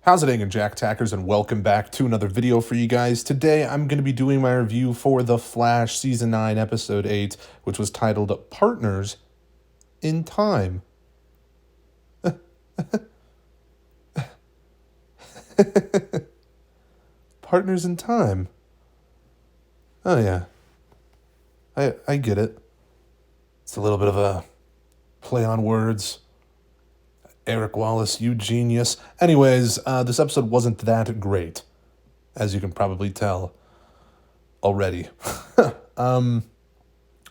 How's it going, Jack Tackers, and welcome back to another video for you guys. Today, I'm going to be doing my review for The Flash Season 9, Episode 8, which was titled Partners in Time. Partners in Time. Oh, yeah. I get it. It's a little bit of a play on words. Eric Wallace, you genius. Anyways, this episode wasn't that great, as you can probably tell already. I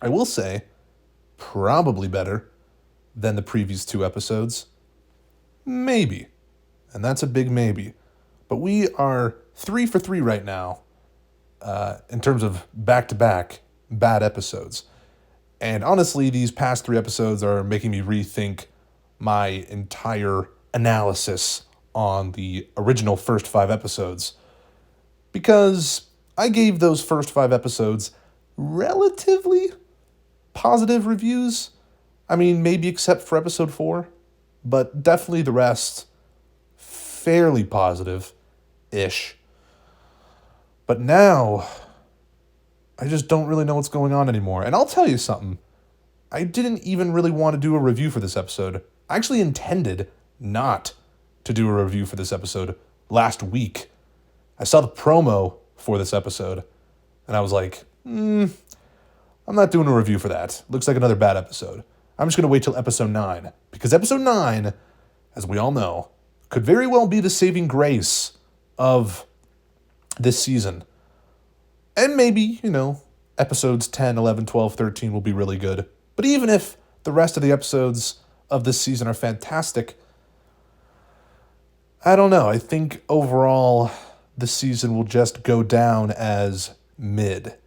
will say, probably better than the previous two episodes. Maybe. And that's a big maybe. But we are 3 for 3 right now in terms of back-to-back bad episodes. And honestly, these past 3 episodes are making me rethink my entire analysis on the original first 5 episodes, because I gave those first 5 episodes relatively positive reviews. I mean, maybe except for episode 4, but definitely the rest fairly positive-ish. But now, I just don't really know what's going on anymore. And I'll tell you something. I didn't even really want to do a review for this episode. I actually intended not to do a review for this episode last week. I saw the promo for this episode, and I was like, I'm not doing a review for that. Looks like another bad episode. I'm just going to wait till episode 9, because episode 9, as we all know, could very well be the saving grace of this season. And maybe, episodes 10, 11, 12, 13 will be really good. But even if the rest of the episodes of this season are fantastic, I don't know. I think overall the season will just go down as mid,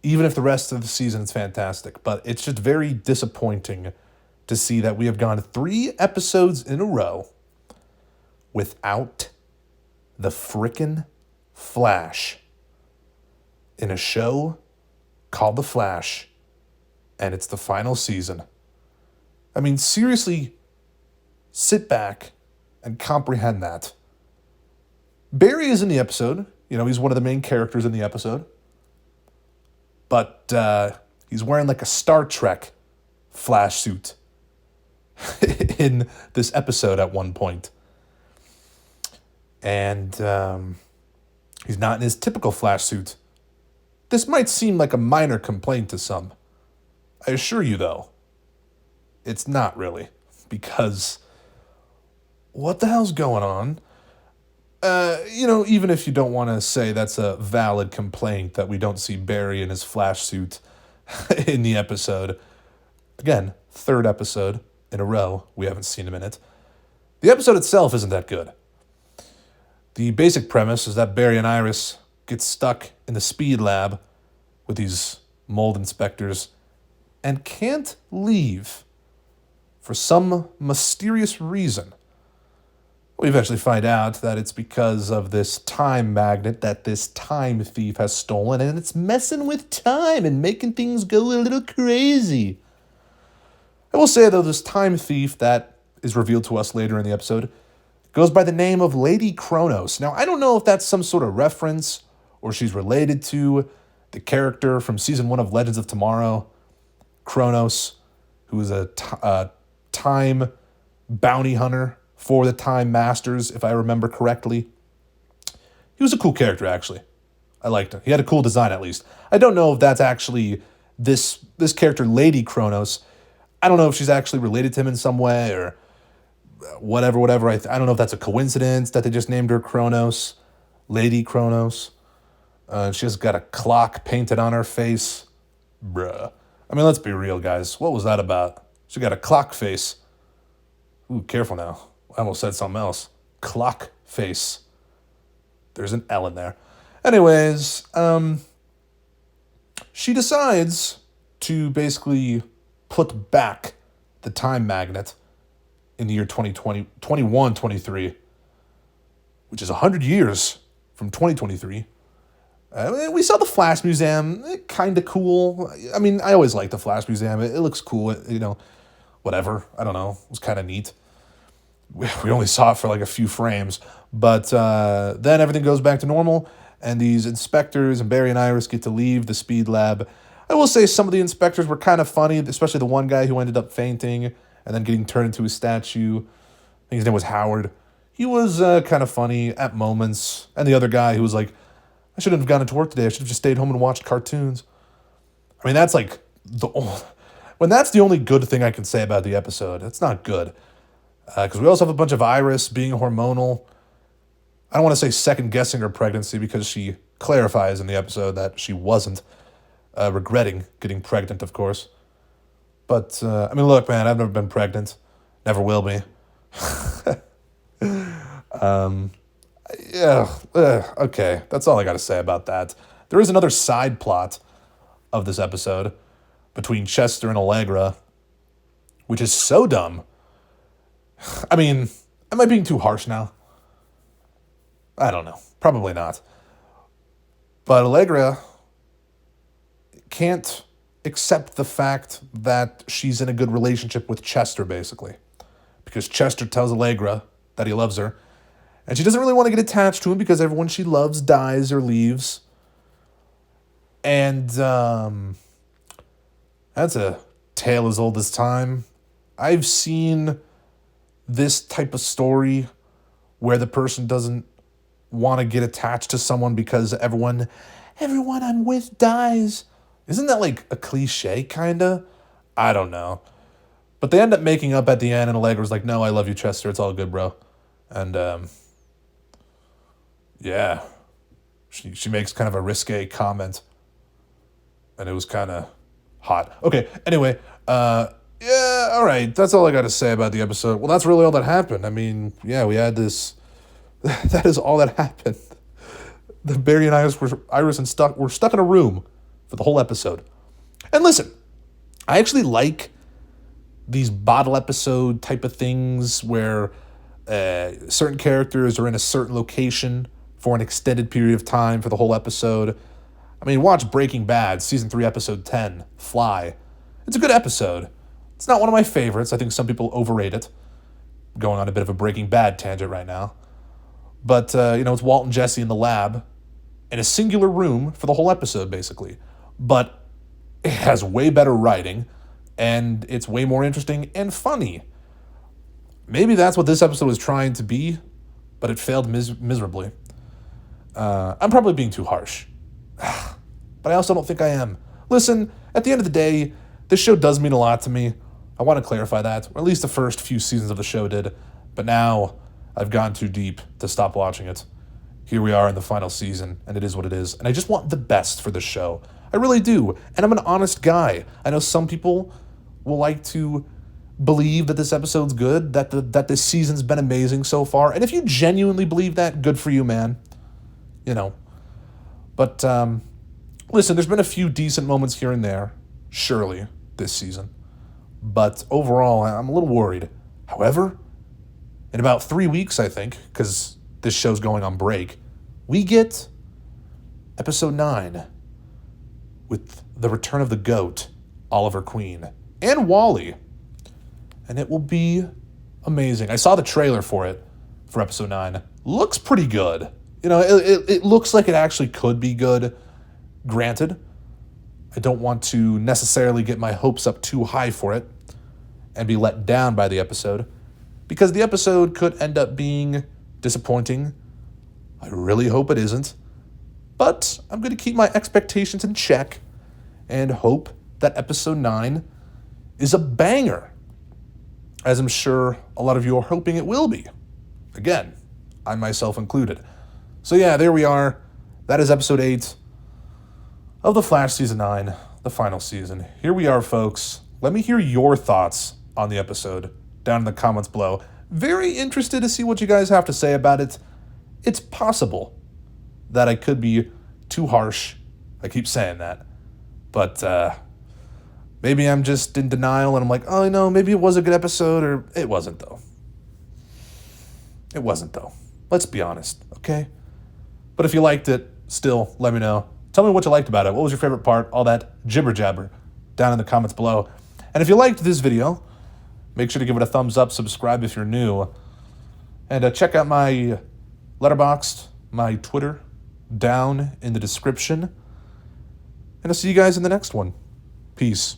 even if the rest of the season is fantastic. But it's just very disappointing to see that we have gone 3 episodes in a row without the frickin' Flash in a show called The Flash, and it's the final season. I mean, seriously, sit back and comprehend that. Barry is in the episode. He's one of the main characters in the episode. But he's wearing like a Star Trek Flash suit in this episode at one point. And he's not in his typical Flash suit. This might seem like a minor complaint to some. I assure you, though, it's not really, because what the hell's going on? Even if you don't want to say that's a valid complaint that we don't see Barry in his Flash suit in the episode. Again, 3rd episode in a row we haven't seen him in it. The episode itself isn't that good. The basic premise is that Barry and Iris get stuck in the speed lab with these mold inspectors and can't leave for some mysterious reason. We eventually find out that it's because of this time magnet that this time thief has stolen, and it's messing with time and making things go a little crazy. I will say, though, this time thief that is revealed to us later in the episode goes by the name of Lady Kronos. Now, I don't know if that's some sort of reference or she's related to the character from Season 1 of Legends of Tomorrow, Kronos, who is a time bounty hunter for the Time Masters, if I remember correctly. He was a cool character, actually. I liked him. He had a cool design, at least. I don't know if that's actually this character, Lady Kronos. I don't know if she's actually related to him in some way or whatever. I don't know if that's a coincidence that they just named her Kronos, Lady Kronos. She just got a clock painted on her face. Bruh. I mean, let's be real, guys. What was that about? She got a clock face. Ooh, careful now. I almost said something else. Clock face. There's an L in there. Anyways, she decides to basically put back the time magnet in the year 2123, which is 100 years from 2023. We saw the Flash Museum, kind of cool. I mean, I always like the Flash Museum. It looks cool, whatever. I don't know. It was kind of neat. we only saw it for like a few frames. But then everything goes back to normal, and these inspectors and Barry and Iris get to leave the speed lab. I will say some of the inspectors were kind of funny, especially the one guy who ended up fainting and then getting turned into a statue. I think his name was Howard. He was kind of funny at moments. And the other guy who was like, I shouldn't have gone into work today. I should have just stayed home and watched cartoons. I mean, that's like when that's the only good thing I can say about the episode. That's not good. Because we also have a bunch of Iris being hormonal. I don't want to say second-guessing her pregnancy because she clarifies in the episode that she wasn't. Regretting getting pregnant, of course. But, I mean, look, man, I've never been pregnant. Never will be. Okay, that's all I got to say about that. There is another side plot of this episode between Chester and Allegra, which is so dumb. I mean, am I being too harsh now? I don't know. Probably not. But Allegra can't accept the fact that she's in a good relationship with Chester, basically. Because Chester tells Allegra that he loves her, and she doesn't really want to get attached to him because everyone she loves dies or leaves. And that's a tale as old as time. I've seen this type of story where the person doesn't want to get attached to someone because everyone I'm with dies. Isn't that like a cliche, kinda? I don't know. But they end up making up at the end, and Allegra's like, no, I love you, Chester. It's all good, bro. And, yeah. She makes kind of a risque comment. And it was kind of hot. Okay, anyway, yeah, all right. That's all I got to say about the episode. Well, that's really all that happened. I mean, yeah, we had this. That is all that happened. The Barry and Iris were stuck in a room for the whole episode. And listen, I actually like these bottle episode type of things where certain characters are in a certain location for an extended period of time for the whole episode. I mean, watch Breaking Bad, Season 3, Episode 10, Fly. It's a good episode. It's not one of my favorites. I think some people overrate it. I'm going on a bit of a Breaking Bad tangent right now. But, it's Walt and Jesse in the lab in a singular room for the whole episode, basically. But it has way better writing, and it's way more interesting and funny. Maybe that's what this episode was trying to be, but it failed miserably. I'm probably being too harsh. But I also don't think I am. Listen, at the end of the day, this show does mean a lot to me. I want to clarify that, or at least the first few seasons of the show did. But now I've gone too deep to stop watching it. Here we are in the final season, and it is what it is. And I just want the best for the show. I really do. And I'm an honest guy. I know some people will like to believe that this episode's good, that this season's been amazing so far. And if you genuinely believe that, good for you, man. But listen, there's been a few decent moments here and there, surely, this season. But overall, I'm a little worried. However, in about 3 weeks, I think, because this show's going on break, we get episode 9 with the return of the GOAT, Oliver Queen, and Wally. And it will be amazing. I saw the trailer for it, for episode 9. Looks pretty good. It looks like it actually could be good. Granted, I don't want to necessarily get my hopes up too high for it and be let down by the episode, because the episode could end up being disappointing. I really hope it isn't. But I'm going to keep my expectations in check and hope that episode 9 is a banger, as I'm sure a lot of you are hoping it will be. Again, I myself included. So yeah, there we are. That is episode 8 of The Flash Season 9, the final season. Here we are, folks. Let me hear your thoughts on the episode down in the comments below. Very interested to see what you guys have to say about it. It's possible that I could be too harsh. I keep saying that. But maybe I'm just in denial and I'm like, oh, no, maybe it was a good episode, or it wasn't, though. It wasn't, though. Let's be honest, okay? But if you liked it, still, let me know. Tell me what you liked about it. What was your favorite part? All that jibber jabber down in the comments below. And if you liked this video, make sure to give it a thumbs up, subscribe if you're new. And check out my Letterboxd, my Twitter, down in the description. And I'll see you guys in the next one. Peace.